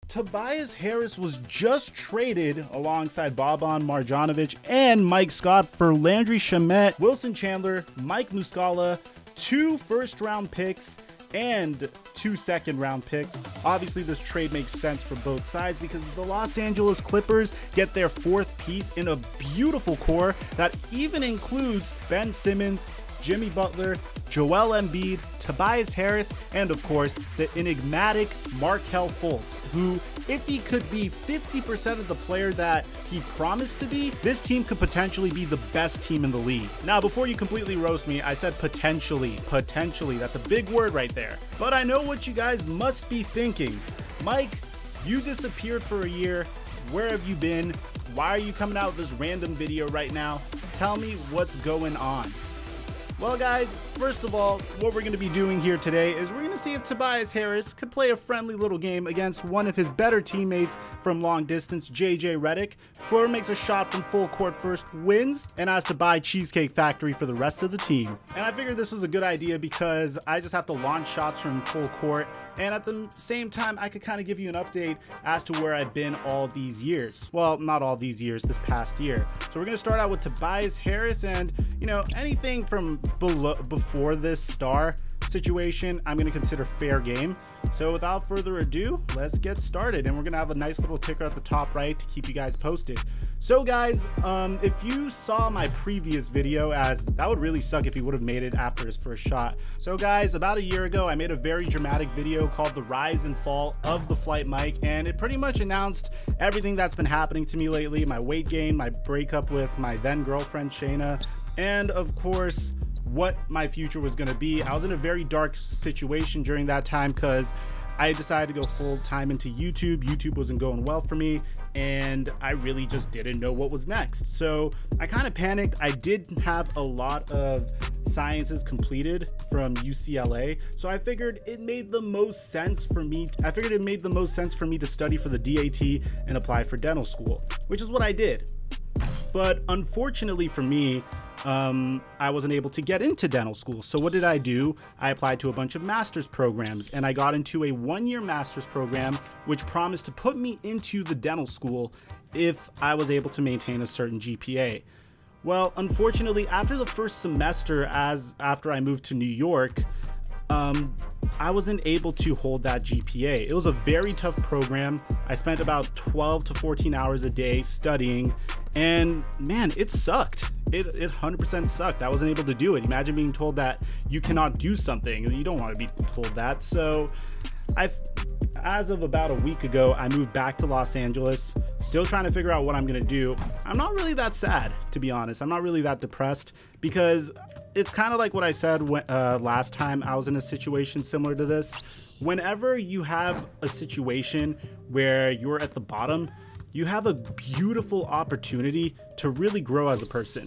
Tobias Harris was just traded alongside Boban Marjanovic and Mike Scott for Landry Shamet, Wilson Chandler, Mike Muscala, 2 first-round picks, and 2 second-round picks. Obviously, this trade makes sense for both sides because the Los Angeles Clippers get their 4th piece in a beautiful core that even includes Ben Simmons, Jimmy Butler, Joel Embiid, Tobias Harris, and of course, the enigmatic Markelle Fultz, who, if he could be 50% of the player that he promised to be, this team could potentially be the best team in the league. Now, before you completely roast me, I said potentially. Potentially, that's a big word right there. But I know what you guys must be thinking. Mike, you disappeared for a year. Where have you been? Why are you coming out with this random video right now? Tell me what's going on. Well guys, first of all, what we're going to be doing here today is we're going to see if Tobias Harris could play a friendly little game against one of his better teammates from long distance, JJ Redick. Whoever makes a shot from full court first wins and has to buy Cheesecake Factory for the rest of the team. And I figured this was a good idea because I just have to launch shots from full court, and at the same time I could kind of give you an update as to where I've been all these years. Well, not all these years, this past year. So we're going to start out with Tobias Harris, and you know, anything from before this star situation I'm going to consider fair game. So without further ado, let's get started, and we're going to have a nice little ticker at the top right to keep you guys posted. So guys, if you saw my previous video, as that would really suck if he would have made it after his first shot. So guys, about a year ago I made a very dramatic video called The Rise and Fall of TheFlightMike, and it pretty much announced everything that's been happening to me lately: my weight gain, my breakup with my then girlfriend Shayna, and of course what my future was going to be. I was in a very dark situation during that time because I decided to go full time into YouTube. YouTube wasn't going well for me, and I really just didn't know what was next. So I kind of panicked. I did have a lot of sciences completed from UCLA, so I figured it made the most sense for me. To study for the DAT and apply for dental school, which is what I did. But unfortunately for me, I wasn't able to get into dental school. So what did I do? I applied to a bunch of master's programs, and I got into a 1-year master's program, which promised to put me into the dental school if I was able to maintain a certain GPA. Well, unfortunately, after the first semester, after I moved to New York, I wasn't able to hold that GPA. It was a very tough program. I spent about 12 to 14 hours a day studying, and man, it sucked. It 100% sucked. I wasn't able to do it. Imagine being told that you cannot do something, and you don't want to be told that. So as of about a week ago, I moved back to Los Angeles, still trying to figure out what I'm gonna do. I'm not really that sad, to be honest. I'm not really that depressed, because it's kind of like what I said last time I was in a situation similar to this. Whenever you have a situation where you're at the bottom, you have a beautiful opportunity to really grow as a person.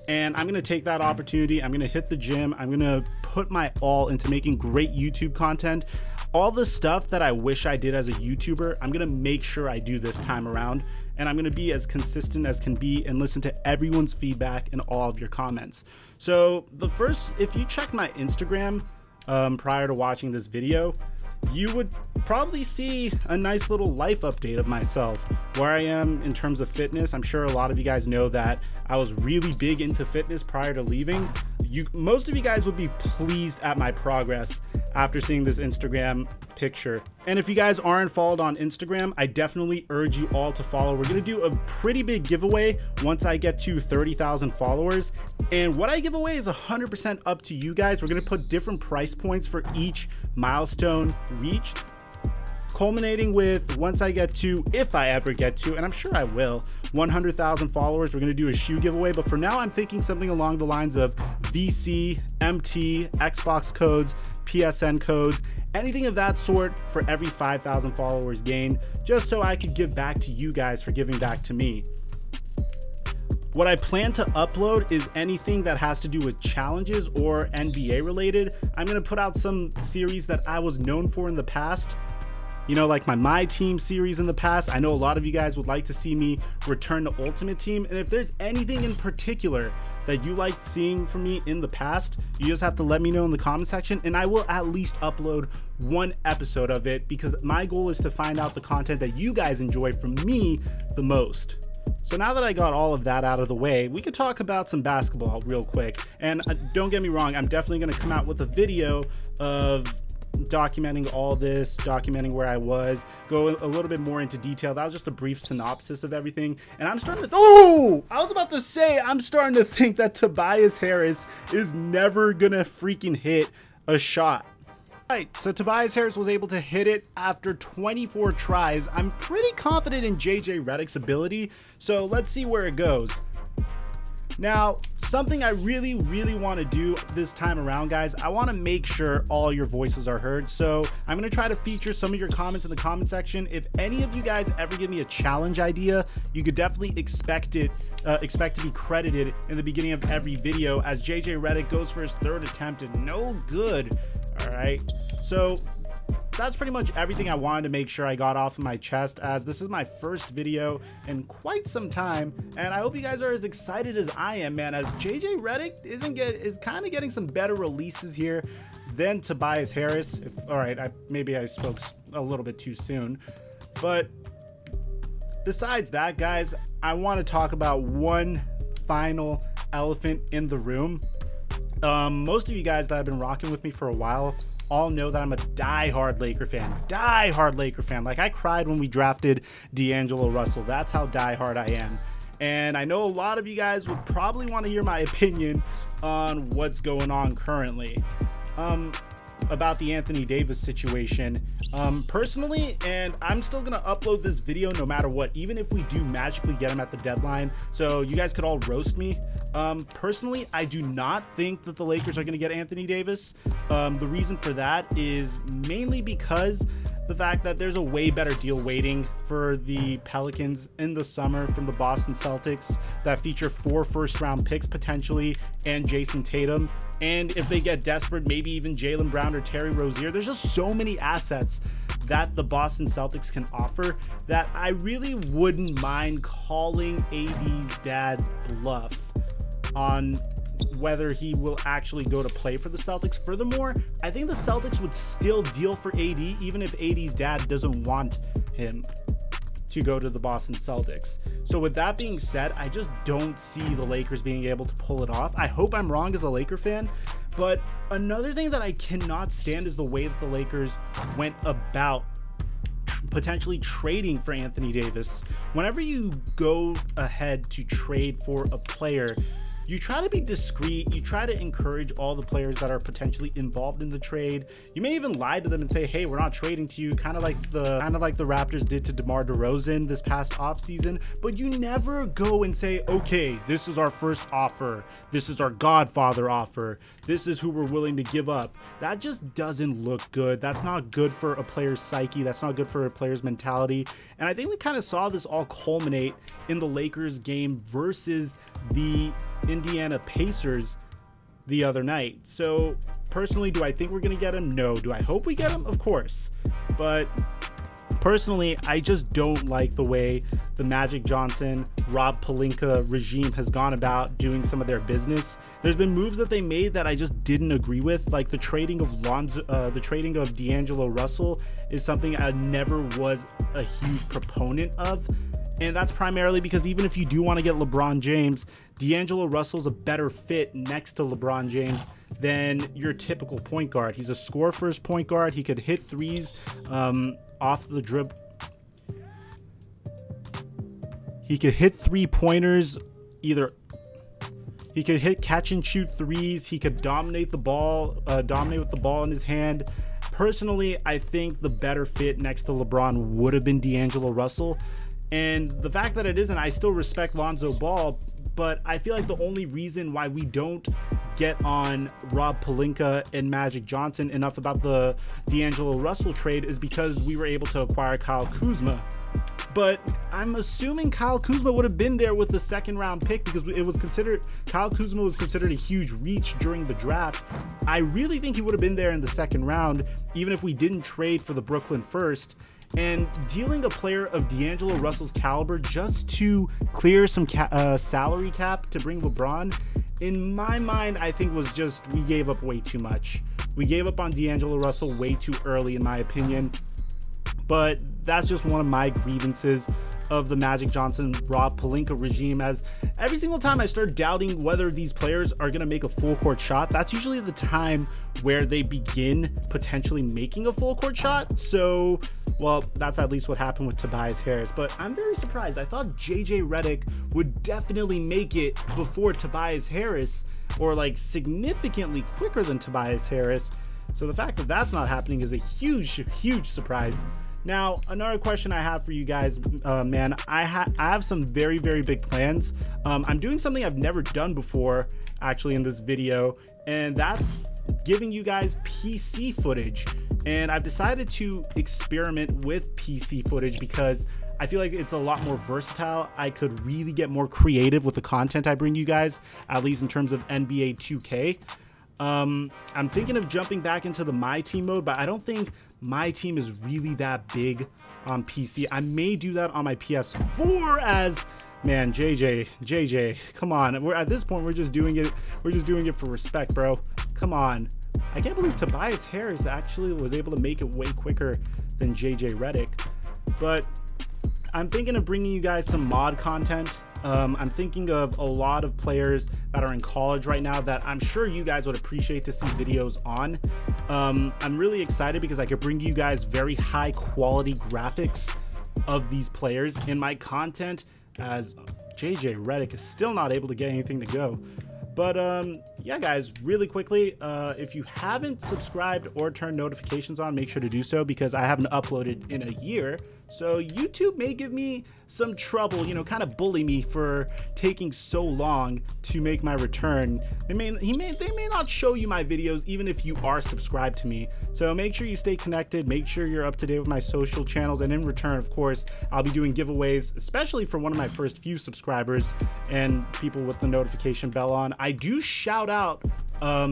And I'm going to take that opportunity. I'm going to hit the gym. I'm going to put my all into making great YouTube content. All the stuff that I wish I did as a YouTuber, I'm going to make sure I do this time around. And I'm going to be as consistent as can be and listen to everyone's feedback and all of your comments. So if you check my Instagram prior to watching this video, you would probably see a nice little life update of myself, where I am in terms of fitness. I'm sure a lot of you guys know that I was really big into fitness prior to leaving. Most of you guys would be pleased at my progress after seeing this Instagram picture. And if you guys aren't followed on Instagram, I definitely urge you all to follow. We're gonna do a pretty big giveaway once I get to 30,000 followers. And what I give away is 100% up to you guys. We're gonna put different price points for each milestone reached, culminating with once I get to, if I ever get to, and I'm sure I will, 100,000 followers, we're gonna do a shoe giveaway. But for now, I'm thinking something along the lines of VC, MT, Xbox codes, PSN codes, anything of that sort for every 5,000 followers gained, just so I could give back to you guys for giving back to me. What I plan to upload is anything that has to do with challenges or NBA related. I'm gonna put out some series that I was known for in the past, you know, like my team series in the past. I know a lot of you guys would like to see me return to Ultimate Team, and if there's anything in particular that you like seeing from me in the past, you just have to let me know in the comment section, and I will at least upload one episode of it, because my goal is to find out the content that you guys enjoy from me the most. So now that I got all of that out of the way, we could talk about some basketball real quick. And don't get me wrong, I'm definitely going to come out with a video of documenting all this, documenting where I was, go a little bit more into detail. That was just a brief synopsis of everything. And I'm starting to, I'm starting to think that Tobias Harris is never gonna freaking hit a shot. Right, so Tobias Harris was able to hit it after 24 tries. I'm pretty confident in JJ Redick's ability, so let's see where it goes. Now, something I really want to do this time around, guys, I want to make sure all your voices are heard. So I'm going to try to feature some of your comments in the comment section. If any of you guys ever give me a challenge idea, you could definitely expect to be credited in the beginning of every video, as JJ Redick goes for his third attempt and no good. All right, so that's pretty much everything I wanted to make sure I got off of my chest, as this is my first video in quite some time, and I hope you guys are as excited as I am, man, as JJ Redick is kind of getting some better releases here than Tobias Harris. All right, maybe I spoke a little bit too soon, but besides that, guys, I want to talk about one final elephant in the room. Most of you guys that have been rocking with me for a while all know that I'm a diehard Laker fan. Like, I cried when we drafted D'Angelo Russell. That's how diehard I am. And I know a lot of you guys would probably want to hear my opinion on what's going on currently about the Anthony Davis situation. Personally, and I'm still gonna upload this video no matter what, even if we do magically get him at the deadline, so you guys could all roast me. Personally, I do not think that the Lakers are gonna get Anthony Davis. The reason for that is mainly because the fact that there's a way better deal waiting for the Pelicans in the summer from the Boston Celtics that feature 4 first-round picks potentially and Jason Tatum. And if they get desperate, maybe even Jaylen Brown or Terry Rozier. There's just so many assets that the Boston Celtics can offer that I really wouldn't mind calling AD's dad's bluff on whether he will actually go to play for the Celtics. Furthermore, I think the Celtics would still deal for AD even if AD's dad doesn't want him to go to the Boston Celtics. So with that being said, I just don't see the Lakers being able to pull it off. I hope I'm wrong as a Laker fan, but another thing that I cannot stand is the way that the Lakers went about potentially trading for Anthony Davis. Whenever you go ahead to trade for a player, you try to be discreet. You try to encourage all the players that are potentially involved in the trade. You may even lie to them and say, hey, we're not trading to you, kind of like the Raptors did to DeMar DeRozan this past offseason. But you never go and say, okay, this is our first offer, this is our Godfather offer, this is who we're willing to give up. That just doesn't look good. That's not good for a player's psyche. That's not good for a player's mentality. And I think we kind of saw this all culminate in the Lakers game versus the Indiana Pacers the other night. So personally, do I think we're gonna get him? No. Do I hope we get him? Of course. But personally, I just don't like the way the Magic Johnson, Rob Pelinka regime has gone about doing some of their business. There's been moves that they made that I just didn't agree with, like the trading of D'Angelo Russell is something I never was a huge proponent of. And that's primarily because even if you do want to get LeBron James, D'Angelo Russell's a better fit next to LeBron James than your typical point guard. He's a score-first point guard. He could hit threes off the dribble. He could hit three-pointers, he could hit catch-and-shoot threes. He could dominate the ball, dominate with the ball in his hand. Personally, I think the better fit next to LeBron would have been D'Angelo Russell. And the fact that it isn't, I still respect Lonzo Ball, but I feel like the only reason why we don't get on Rob Pelinka and Magic Johnson enough about the D'Angelo Russell trade is because we were able to acquire Kyle Kuzma. But I'm assuming Kyle Kuzma would have been there with the second-round pick because Kyle Kuzma was considered a huge reach during the draft. I really think he would have been there in the second round, even if we didn't trade for the Brooklyn first. And dealing a player of D'Angelo Russell's caliber just to clear some salary cap to bring LeBron, in my mind, I think was just, we gave up way too much. We gave up on D'Angelo Russell way too early, in my opinion. But that's just one of my grievances of the Magic Johnson, Rob Pelinka regime, as every single time I start doubting whether these players are going to make a full court shot, that's usually the time where they begin potentially making a full court shot. So, well, that's at least what happened with Tobias Harris, but I'm very surprised. I thought JJ Redick would definitely make it before Tobias Harris, or like significantly quicker than Tobias Harris. So the fact that that's not happening is a huge surprise. Now, another question I have for you guys, man, I have some very big plans. I'm doing something I've never done before, actually, in this video, and that's giving you guys PC footage. And I've decided to experiment with PC footage because I feel like it's a lot more versatile. I could really get more creative with the content I bring you guys, at least in terms of NBA 2K. I'm thinking of jumping back into the My Team mode, but I don't think My Team is really that big on PC. I may do that on my PS4 as, man, JJ, come on. We're at this point, we're just doing it for respect, bro. Come on. I can't believe Tobias Harris actually was able to make it way quicker than JJ Redick. But I'm thinking of bringing you guys some mod content. I'm thinking of a lot of players that are in college right now that I'm sure you guys would appreciate to see videos on. I'm really excited because I could bring you guys very high quality graphics of these players in my content, as JJ Redick is still not able to get anything to go. But yeah, guys, really quickly, if you haven't subscribed or turned notifications on, make sure to do so, because I haven't uploaded in a year. So YouTube may give me some trouble, you know, kind of bully me for taking so long to make my return. They may not show you my videos even if you are subscribed to me. So make sure you stay connected, make sure you're up to date with my social channels, and in return, of course, I'll be doing giveaways, especially for one of my first few subscribers and people with the notification bell on. I do shout out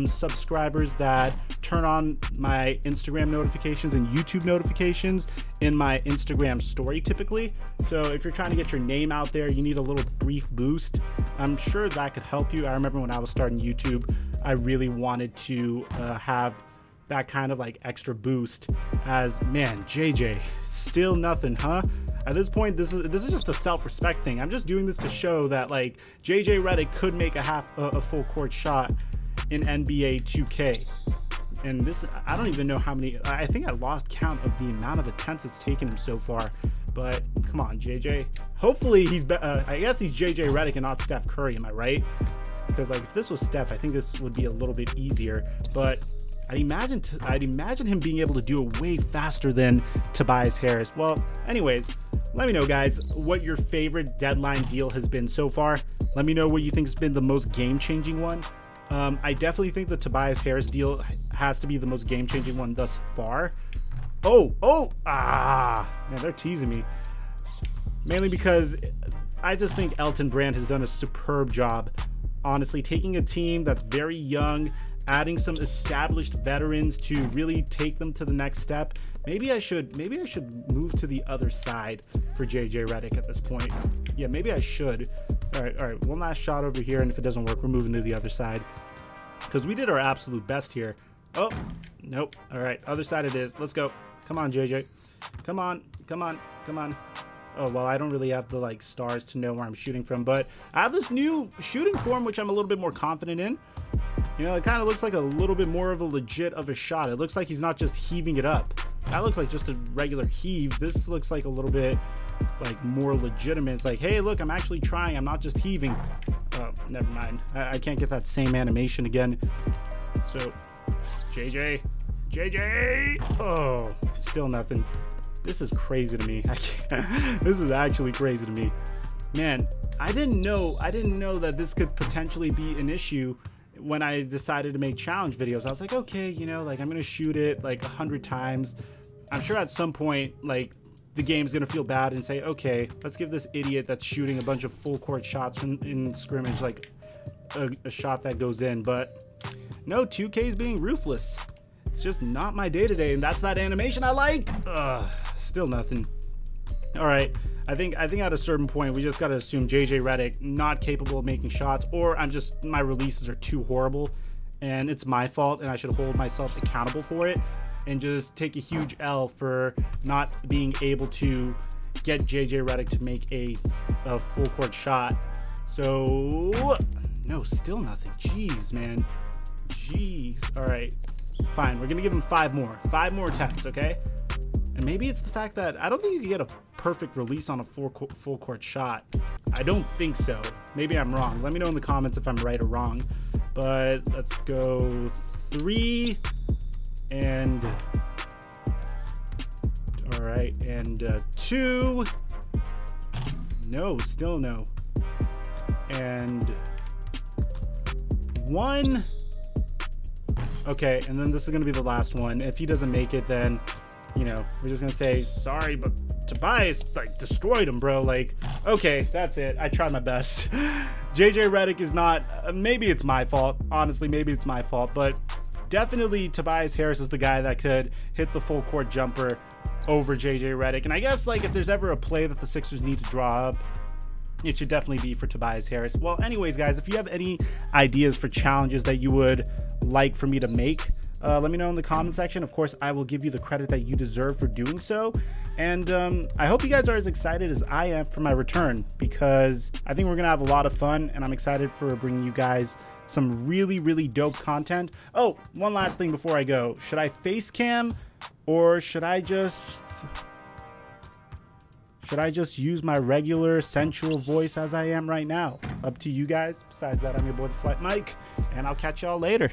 subscribers that turn on my Instagram notifications and YouTube notifications in my Instagram story typically. So if you're trying to get your name out there, you need a little brief boost, I'm sure that could help you. I remember when I was starting YouTube, I really wanted to have that kind of like extra boost, as, man, JJ, still nothing, huh? At this point, this is just a self-respect thing. I'm just doing this to show that, like, JJ Redick could make a full court shot in NBA 2K. And this, I don't even know how many, I think I lost count of the amount of attempts it's taken him so far. But come on, JJ. Hopefully he's, I guess he's JJ Redick and not Steph Curry, am I right? Because, like, if this was Steph, I think this would be a little bit easier. But I'd imagine him being able to do it way faster than Tobias Harris. Well, anyways, let me know, guys, what your favorite deadline deal has been so far. Let me know what you think has been the most game-changing one. I definitely think the Tobias Harris deal has to be the most game-changing one thus far. Man, they're teasing me. Mainly because I just think Elton Brand has done a superb job. Honestly, taking a team that's very young, adding some established veterans to really take them to the next step. Maybe I should move to the other side for JJ Redick at this point. Yeah, maybe I should. All right, one last shot over here, and if it doesn't work, we're moving to the other side, because we did our absolute best here. Oh, nope. All right, other side it is. Let's go. Come on, JJ. Come on. Oh, well, I don't really have the, like, stars to know where I'm shooting from, but I have this new shooting form, which I'm a little bit more confident in. You know, it kind of looks like a little bit more of a legit of a shot. It looks like he's not just heaving it up. That looks like just a regular heave. This looks like a little bit, like, more legitimate. It's like, hey, look, I'm actually trying. I'm not just heaving. Oh, never mind. I can't get that same animation again. So, JJ. Oh, still nothing. This is crazy to me. This is actually crazy to me. Man, I didn't know that this could potentially be an issue when I decided to make challenge videos. I was like, okay, you know, like, I'm gonna shoot it like 100 times. I'm sure at some point, like, the game's gonna feel bad and say, okay, let's give this idiot that's shooting a bunch of full court shots from in scrimmage like a shot that goes in. But no, 2K is being ruthless. It's just not my day-to-day, and that's that animation I like. still nothing. All right, I think at a certain point we just got to assume JJ Redick not capable of making shots, or my releases are too horrible and it's my fault and I should hold myself accountable for it and just take a huge L for not being able to get JJ Redick to make a full court shot. So no, still nothing. Jeez, man. Jeez. All right, fine, we're gonna give him 5 more attempts, okay? And maybe it's the fact that I don't think you can get a perfect release on a full court shot. I don't think so. Maybe I'm wrong. Let me know in the comments if I'm right or wrong. But let's go 3 and all right, and 2. No, still no. And 1. Okay, and then this is gonna be the last one. If he doesn't make it, then you know, we're just gonna say sorry, but Tobias like destroyed him, bro. Like, okay, that's it. I tried my best. JJ Redick is not, maybe it's my fault. Honestly, maybe it's my fault, but definitely Tobias Harris is the guy that could hit the full court jumper over JJ Redick. And I guess like if there's ever a play that the Sixers need to draw up, it should definitely be for Tobias Harris. Well, anyways, guys, if you have any ideas for challenges that you would like for me to make, let me know in the comment section. Of course, I will give you the credit that you deserve for doing so. And I hope you guys are as excited as I am for my return, because I think we're gonna have a lot of fun, and I'm excited for bringing you guys some really, really dope content. Oh, one last thing before I go. Should I face cam, or should I just use my regular sensual voice as I am right now? Up to you guys. Besides that, I'm your boy, TheFlightMike, and I'll catch y'all later.